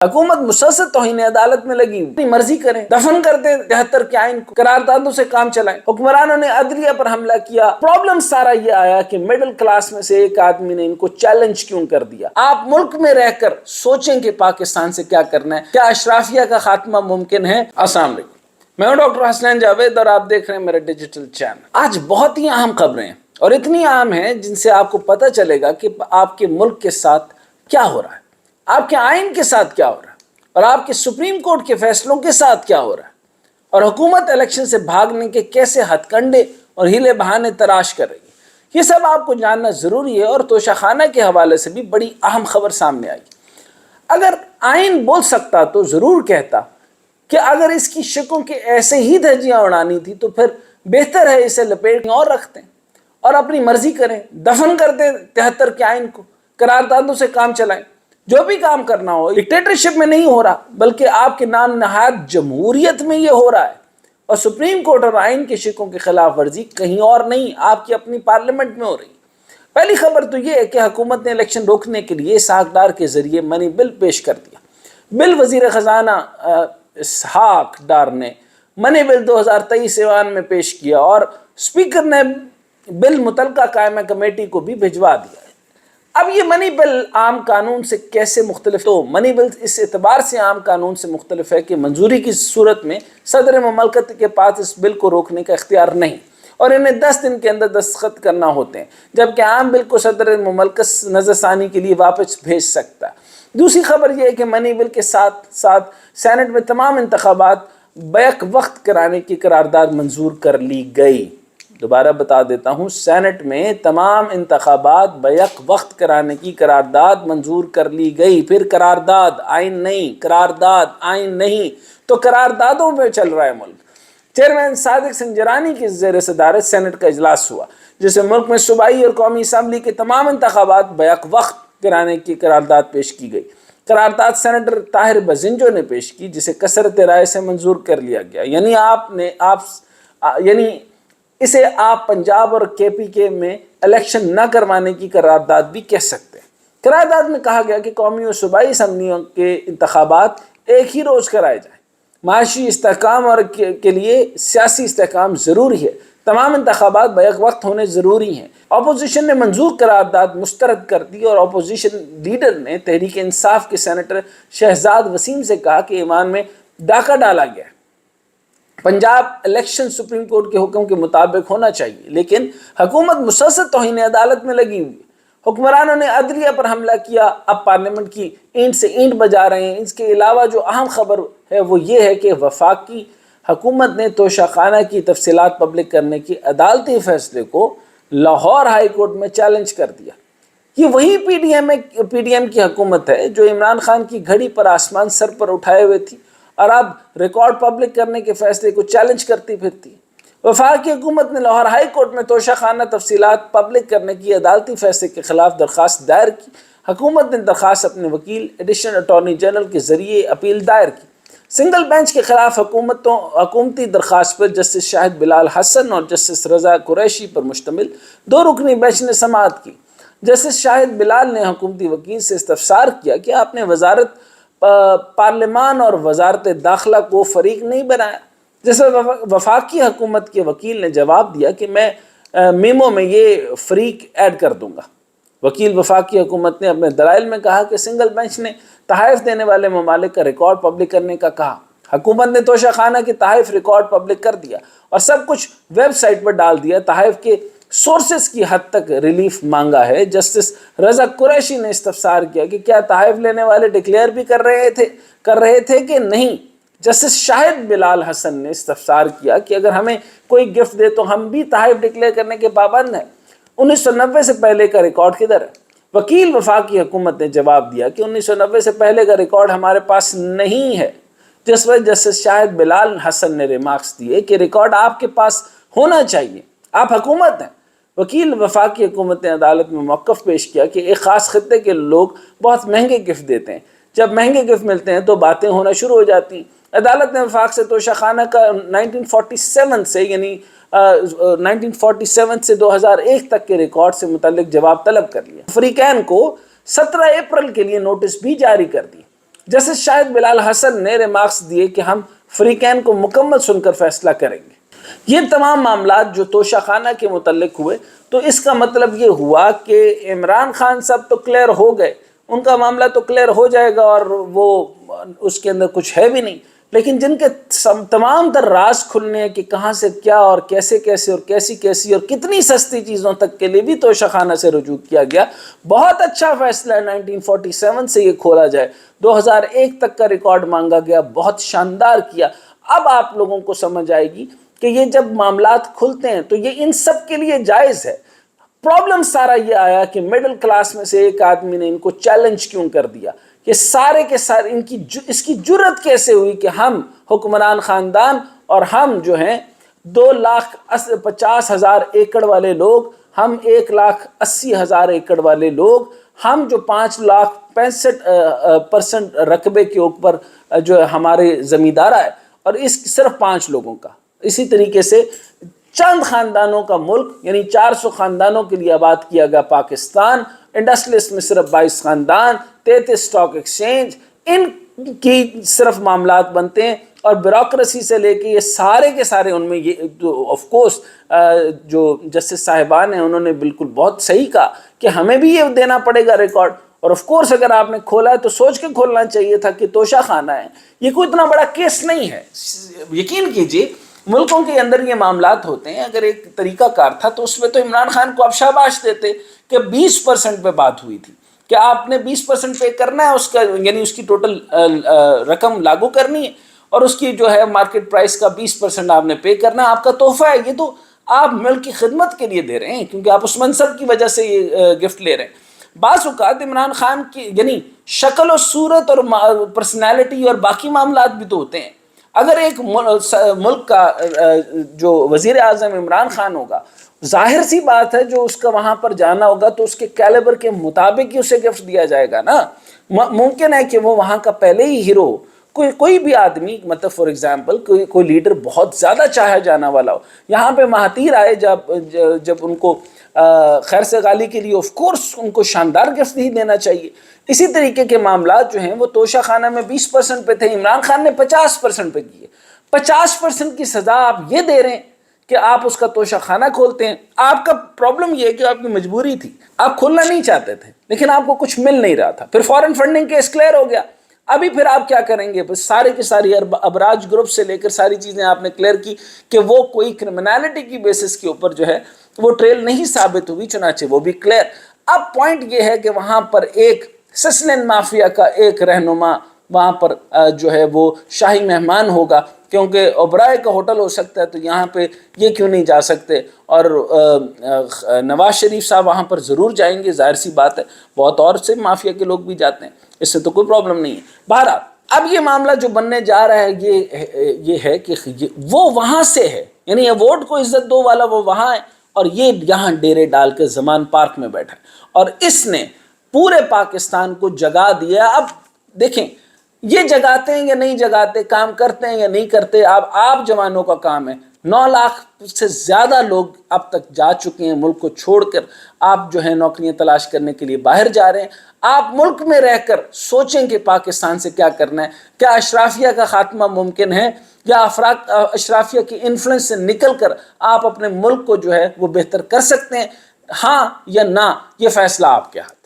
حکومت مسلسل توہین عدالت میں لگی اپنی مرضی کریں، دفن کر دیں 73 کے آئین کو، قراردادوں سے کام چلائیں، حکمرانوں نے عدلیہ پر حملہ کیا۔ پرابلم سارا یہ آیا کہ مڈل کلاس میں سے ایک آدمی نے ان کو چیلنج کیوں کر دیا۔ آپ ملک میں رہ کر سوچیں کہ پاکستان سے کیا کرنا ہے، کیا اشرافیہ کا خاتمہ ممکن ہے؟ السلام علیکم، میں ہوں ڈاکٹر حسنین جاوید اور آپ دیکھ رہے ہیں میرا ڈیجیٹل چینل۔ آج بہت ہی اہم خبریں ہیں اور اتنی اہم ہیں جن سے آپ کو پتہ چلے گا کہ آپ کے ملک کے ساتھ کیا ہو رہا ہے، آپ کے آئین کے ساتھ کیا ہو رہا ہے، اور آپ کے سپریم کورٹ کے فیصلوں کے ساتھ کیا ہو رہا ہے، اور حکومت الیکشن سے بھاگنے کے کیسے ہتھ کنڈے اور ہیلے بہانے تراش کر رہی ہے۔ یہ سب آپ کو جاننا ضروری ہے، اور توشہ خانہ کے حوالے سے بھی بڑی اہم خبر سامنے آئی۔ اگر آئین بول سکتا تو ضرور کہتا کہ اگر اس کی شکوں کے ایسے ہی دھجیاں اڑانی تھی تو پھر بہتر ہے اسے لپیٹ اور رکھتے اور اپنی مرضی کریں، دفن کر دیں 73 کے آئین کو، قراردادوں سے کام چلائیں، جو بھی کام کرنا ہو۔ ڈکٹیٹرشپ میں نہیں ہو رہا بلکہ آپ کے نام نہاد جمہوریت میں یہ ہو رہا ہے، اور سپریم کورٹ اور آئین کے شکوں کی خلاف ورزی کہیں اور نہیں، آپ کی اپنی پارلیمنٹ میں ہو رہی ہے۔ پہلی خبر تو یہ ہے کہ حکومت نے الیکشن روکنے کے لیے ساکھدار کے ذریعے منی بل پیش کر دیا۔ بل وزیر خزانہ اسحاق ڈار نے منی بل 2023 ایوان میں پیش کیا، اور اسپیکر نے بل متعلقہ قائمہ کمیٹی کو بھی بھجوا دیا۔ اب یہ منی بل عام قانون سے کیسے مختلف؟ تو منی بل اس اعتبار سے عام قانون سے مختلف ہے کہ منظوری کی صورت میں صدر مملکت کے پاس اس بل کو روکنے کا اختیار نہیں، اور انہیں 10 دن کے اندر دستخط کرنا ہوتے ہیں، جبکہ عام بل کو صدر مملکت نظر ثانی کے لیے واپس بھیج سکتا ہے۔ دوسری خبر یہ ہے کہ منی بل کے ساتھ ساتھ سینٹ میں تمام انتخابات بیک وقت کرانے کی قرارداد منظور کر لی گئی۔ دوبارہ بتا دیتا ہوں، سینٹ میں تمام انتخابات بیک وقت کرانے کی قرارداد منظور کر لی گئی۔ پھر قرارداد آئین نہیں، قرارداد آئین نہیں، تو قراردادوں پہ چل رہا ہے ملک۔ چیئرمین صادق سنجرانی کی زیر صدارت سینٹ کا اجلاس ہوا، جس میں ملک میں صوبائی اور قومی اسمبلی کے تمام انتخابات بیک وقت کرانے کی قرارداد پیش کی گئی۔ قرارداد سینیٹر طاہر بزنجو نے پیش کی، جسے کثرت رائے سے منظور کر لیا گیا۔ یعنی اسے آپ پنجاب اور کے پی کے میں الیکشن نہ کروانے کی قرارداد بھی کہہ سکتے ہیں۔ قرارداد میں کہا گیا کہ قومی اور صوبائی اسمبلیوں کے انتخابات ایک ہی روز کرائے جائیں۔ معاشی استحکام اور کے لیے سیاسی استحکام ضروری ہے، تمام انتخابات بیک وقت ہونے ضروری ہیں۔ اپوزیشن نے منظور قرارداد مسترد کر دی، اور اپوزیشن لیڈر نے تحریک انصاف کے سینیٹر شہزاد وسیم سے کہا کہ ایوان میں ڈاکہ ڈالا گیا ہے۔ پنجاب الیکشن سپریم کورٹ کے حکم کے مطابق ہونا چاہیے، لیکن حکومت مسلسل توہین عدالت میں لگی ہوئی ہے۔ حکمرانوں نے عدلیہ پر حملہ کیا، اب پارلیمنٹ کی اینٹ سے اینٹ بجا رہے ہیں۔ اس کے علاوہ جو اہم خبر ہے وہ یہ ہے کہ وفاقی حکومت نے توشہ خانہ کی تفصیلات پبلک کرنے کی عدالتی فیصلے کو لاہور ہائی کورٹ میں چیلنج کر دیا۔ یہ وہی پی ڈی ایم کی حکومت ہے جو عمران خان کی گھڑی پر آسمان سر پر اٹھائے ہوئے تھی، اور اب ریکارڈ پبلک کرنے کے فیصلے کو چیلنج کرتی پھرتی۔ وفاقی حکومت نے لاہور ہائی کورٹ میں توشہ خانہ تفصیلات پبلک کرنے کی عدالتی فیصلے کے خلاف درخواست دائر کی۔ حکومت نے درخواست اپنے وکیل ایڈیشنل اٹارنی جنرل کے ذریعے اپیل دائر کی۔ سنگل بینچ کے خلاف حکومتی درخواست پر جسٹس شاہد بلال حسن اور جسٹس رضا قریشی پر مشتمل 2 رکنی بینچ نے سماعت کی۔ جسٹس شاہد بلال نے حکومتی وکیل سے استفسار کیا کہ آپ نے وزارت پارلیمان اور وزارت داخلہ کو فریق نہیں بنایا، جس پر وفاقی حکومت کے وکیل نے جواب دیا کہ میں میمو میں یہ فریق ایڈ کر دوں گا۔ وکیل وفاقی حکومت نے اپنے دلائل میں کہا کہ سنگل بینچ نے تحائف دینے والے ممالک کا ریکارڈ پبلک کرنے کا کہا۔ حکومت نے توشہ خانہ کے تحائف ریکارڈ پبلک کر دیا اور سب کچھ ویب سائٹ پر ڈال دیا۔ تحائف کے سورسز کی حد تک ریلیف مانگا ہے۔ جسٹس رضا قریشی نے استفسار کیا کہ کیا تحائف لینے والے ڈکلیئر بھی کر رہے تھے کہ نہیں۔ جسٹس شاہد بلال حسن نے استفسار کیا کہ اگر ہمیں کوئی گفٹ دے تو ہم بھی تحائف ڈکلیئر کرنے کے پابند ہیں۔ 1990 سے پہلے کا ریکارڈ کدھر ہے؟ وکیل وفاقی حکومت نے جواب دیا کہ 1990 سے پہلے کا ریکارڈ ہمارے پاس نہیں ہے، جس پر جسٹس شاہد بلال حسن نے ریمارکس دیے کہ ریکارڈ آپ کے پاس ہونا چاہیے، آپ حکومت ہیں۔ وکیل وفاقی حکومت نے عدالت میں موقف پیش کیا کہ ایک خاص خطے کے لوگ بہت مہنگے گفٹ دیتے ہیں، جب مہنگے گفٹ ملتے ہیں تو باتیں ہونا شروع ہو جاتی ہیں۔ عدالت نے وفاق سے توشہ خانہ کا 1947 سے یعنی 1947 سے 2001 تک کے ریکارڈ سے متعلق جواب طلب کر لیا۔ فریقین کو 17 اپریل کے لیے نوٹس بھی جاری کر دی، جسٹس شاہد بلال حسن نے ریمارکس دیے کہ ہم فریقین کو مکمل سن کر فیصلہ کریں گے۔ یہ تمام معاملات جو توشہ خانہ کے متعلق ہوئے، تو اس کا مطلب یہ ہوا کہ عمران خان صاحب تو کلیئر ہو گئے، ان کا معاملہ تو کلیئر ہو جائے گا اور وہ اس کے اندر کچھ ہے بھی نہیں، لیکن جن کے تمام تر راز کھلنے ہیں کہ کہاں سے کیا اور کیسے کیسے اور کیسی اور کتنی سستی چیزوں تک کے لیے بھی توشہ خانہ سے رجوع کیا گیا۔ بہت اچھا فیصلہ ہے 1947 سے یہ کھولا جائے، 2001 تک کا ریکارڈ مانگا گیا، بہت شاندار کیا۔ اب آپ لوگوں کو سمجھ آئے گی کہ یہ جب معاملات کھلتے ہیں تو یہ ان سب کے لیے جائز ہے۔ پرابلم سارا یہ آیا کہ مڈل کلاس میں سے ایک آدمی نے ان کو چیلنج کیوں کر دیا کہ سارے کے سارے اس کی جرت کیسے ہوئی کہ ہم حکمران خاندان اور ہم جو ہیں 2,50,000 ایکڑ والے لوگ، ہم 1,80,000 ایکڑ والے لوگ، ہم جو 5,65% رقبے کے اوپر جو ہمارے زمیندار ہے، اور اس صرف 5 لوگوں کا، اسی طریقے سے چند خاندانوں کا ملک، یعنی 400 خاندانوں کے لیے آباد کیا گیا پاکستان، انڈسٹریلسٹ میں صرف 22 خاندان، 33 اسٹاک ایکسچینج، ان کی صرف معاملات بنتے ہیں، اور بیوروکریسی سے لے کے یہ سارے کے سارے ان میں یہ آف کورس جو جسٹس صاحبان ہیں انہوں نے بالکل بہت صحیح کہا کہ ہمیں بھی یہ دینا پڑے گا ریکارڈ، اور آف کورس اگر آپ نے کھولا ہے تو سوچ کے کھولنا چاہیے تھا کہ توشہ خانہ ہے، یہ کوئی اتنا بڑا کیس نہیں ہے۔ یقین کیجئے ملکوں کے اندر یہ معاملات ہوتے ہیں، اگر ایک طریقہ کار تھا تو اس میں تو عمران خان کو آپ شاباش دیتے کہ 20% پہ بات ہوئی تھی کہ آپ نے 20% پے کرنا ہے اس کا، یعنی اس کی ٹوٹل رقم لاگو کرنی ہے، اور اس کی جو ہے مارکیٹ پرائس کا 20% آپ نے پے کرنا ہے، آپ کا تحفہ ہے، یہ تو آپ ملک کی خدمت کے لیے دے رہے ہیں کیونکہ آپ اس منصب کی وجہ سے یہ گفٹ لے رہے ہیں۔ بعض اوقات عمران خان کی یعنی شکل و صورت اور پرسنالٹی اور باقی معاملات بھی تو ہوتے ہیں۔ اگر ایک ملک کا جو وزیر اعظم عمران خان ہوگا، ظاہر سی بات ہے جو اس کا وہاں پر جانا ہوگا تو اس کے کیلیبر کے مطابق ہی اسے گفٹ دیا جائے گا نا۔ ممکن ہے کہ وہ وہاں کا پہلے ہی ہیرو، کوئی بھی آدمی، مطلب فور ایگزامپل کوئی لیڈر بہت زیادہ چاہا جانا والا ہو، یہاں پہ مہاتیر آئے جب ان کو خیر سگالی کے لیے آف کورس ان کو شاندار گفٹ ہی دینا چاہیے۔ اسی طریقے کے معاملات جو ہیں وہ توشہ خانہ میں 20% پہ تھے، عمران خان نے 50% پہ کیے۔ 50% کی سزا آپ یہ دے رہے ہیں کہ آپ اس کا توشہ خانہ کھولتے ہیں۔ آپ کا پرابلم یہ ہے کہ آپ کی مجبوری تھی، آپ کھولنا نہیں چاہتے تھے لیکن آپ کو کچھ مل نہیں رہا تھا، پھر فورن فنڈنگ کیس کلیئر ہو گیا۔ ابھی پھر آپ کیا کریں گے؟ بس سارے کے ساری ابراج گروپ سے لے کر ساری چیزیں آپ نے کلیئر کی کہ وہ کوئی کرمنالٹی کی بیسس کے اوپر جو ہے وہ ٹریل نہیں ثابت ہوئی، چنانچہ وہ بھی کلیئر۔ اب پوائنٹ یہ ہے کہ وہاں پر ایک سسلین مافیا کا ایک رہنما وہاں پر جو ہے وہ شاہی مہمان ہوگا، کیونکہ اوبرائے کا ہوٹل ہو سکتا ہے تو یہاں پہ یہ کیوں نہیں جا سکتے، اور نواز شریف صاحب وہاں پر ضرور جائیں گے، ظاہر سی بات ہے، بہت اور سے مافیا کے لوگ بھی جاتے ہیں، اس سے تو کوئی پرابلم نہیں ہے۔ بہرحال اب یہ معاملہ جو بننے جا رہا ہے یہ ہے کہ وہ وہاں سے ہے، یعنی ووٹ کو عزت دو والا وہ وہاں ہے، اور یہ یہاں ڈیرے ڈال کے زمان پارک میں بیٹھا ہے، اور اس نے پورے پاکستان کو جگا دیا۔ اب دیکھیں یہ جگاتے ہیں یا نہیں جگاتے، کام کرتے ہیں یا نہیں کرتے، اب آپ جوانوں کا کام ہے۔ 9 لاکھ سے زیادہ لوگ اب تک جا چکے ہیں ملک کو چھوڑ کر، آپ جو ہے نوکریاں تلاش کرنے کے لیے باہر جا رہے ہیں۔ آپ ملک میں رہ کر سوچیں کہ پاکستان سے کیا کرنا ہے، کیا اشرافیہ کا خاتمہ ممکن ہے، یا اشرافیہ کی انفلوئنس سے نکل کر آپ اپنے ملک کو جو ہے وہ بہتر کر سکتے ہیں، ہاں یا نہ، یہ فیصلہ آپ کے ہاتھ۔